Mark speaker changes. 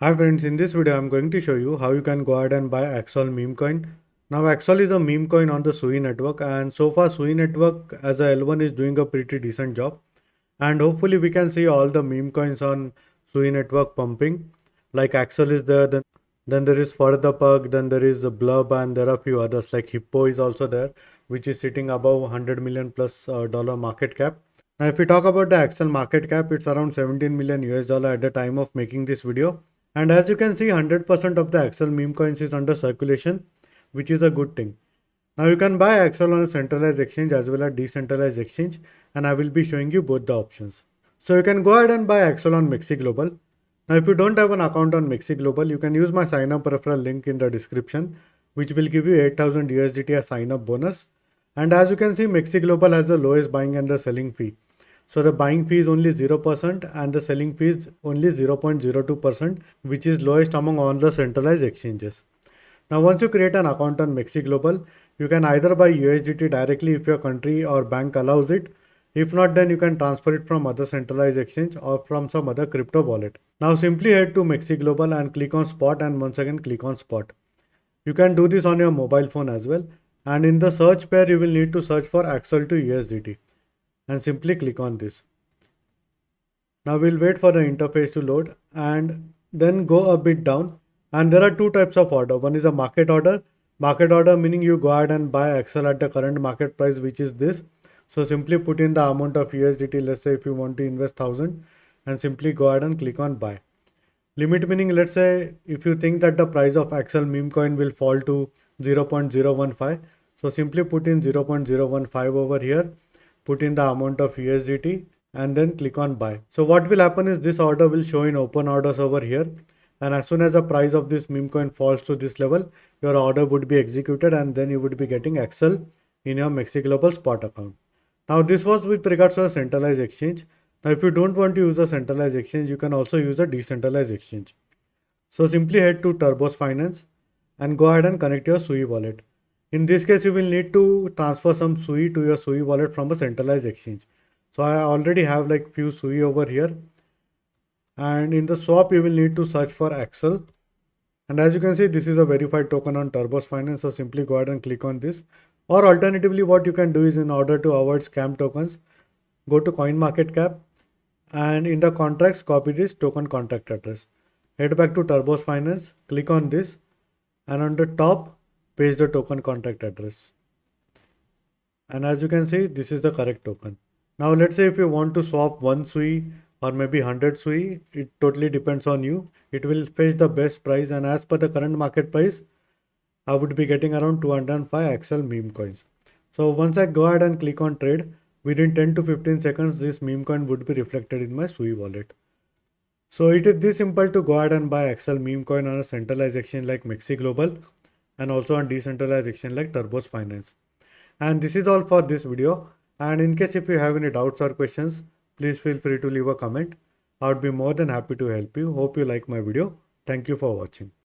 Speaker 1: Hi friends, in this video I'm going to show you how you can go ahead and buy Axol meme coin. Now Axol is a meme coin on the SUI network, and so far SUI network as a L1 is doing a pretty decent job, and hopefully we can see all the meme coins on SUI network pumping. Like Axol is there, then there is Further Pug, then there is Blub, and there are a few others like Hippo is also there, which is sitting above 100 million plus dollar market cap. Now if we talk about the Axol market cap, it's around 17 million US dollar at the time of making this video. And as you can see, 100% of the Axol meme coins is under circulation, which is a good thing. Now you can buy Axol on a centralized exchange as well as decentralized exchange, and I will be showing you both the options. So you can go ahead and buy Axol on Mexc Global. Now if you don't have an account on Mexc Global, you can use my sign up referral link in the description, which will give you 8,000 USDT as sign up bonus. And as you can see, Mexc Global has the lowest buying and the selling fee. So the buying fee is only 0% and the selling fee is only 0.02%, which is lowest among all the centralized exchanges. Now once you create an account on Mexc Global, you can either buy USDT directly if your country or bank allows it. If not, then you can transfer it from other centralized exchange or from some other crypto wallet. Now simply head to Mexc Global and click on spot, and once again click on spot. You can do this on your mobile phone as well. And in the search pair, you will need to search for Axol to USDT and simply click on this. Now we'll wait for the interface to load and then go a bit down. And there are two types of order. One is a market order. Market order meaning you go ahead and buy Axol at the current market price, which is this. So simply put in the amount of USDT. Let's say if you want to invest 1000, and simply go ahead and click on buy. Limit meaning, let's say if you think that the price of Axol meme coin will fall to 0.015. So simply put in 0.015 over here, put in the amount of USDT and then click on buy. So what will happen is this order will show in open orders over here, and as soon as the price of this meme coin falls to this level, your order would be executed and then you would be getting Axol in your Mexc Global spot account. Now this was with regards to a centralized exchange. Now if you don't want to use a centralized exchange, you can also use a decentralized exchange. So simply head to Turbos Finance and go ahead and connect your SUI wallet. In this case, you will need to transfer some SUI to your SUI wallet from a centralized exchange. So I already have like few SUI over here. And in the swap, you will need to search for Axol. And as you can see, this is a verified token on Turbos Finance. So simply go ahead and click on this. Or alternatively, what you can do is, in order to avoid scam tokens, go to CoinMarketCap and in the contracts, copy this token contract address. Head back to Turbos Finance, click on this, and on the top, paste the token contract address. And as you can see, this is the correct token. Now let's say if you want to swap one SUI or maybe 100 SUI, it totally depends on you. It will fetch the best price, and as per the current market price, I would be getting around 205 Axol meme coins. So once I go ahead and click on trade, within 10 to 15 seconds, this meme coin would be reflected in my SUI wallet. So it is this simple to go ahead and buy Axol meme coin on a centralized exchange like Mexc Global and also on decentralized exchange like Turbos Finance. And this is all for this video. And in case if you have any doubts or questions, please feel free to leave a comment. I would be more than happy to help you. Hope you like my video. Thank you for watching.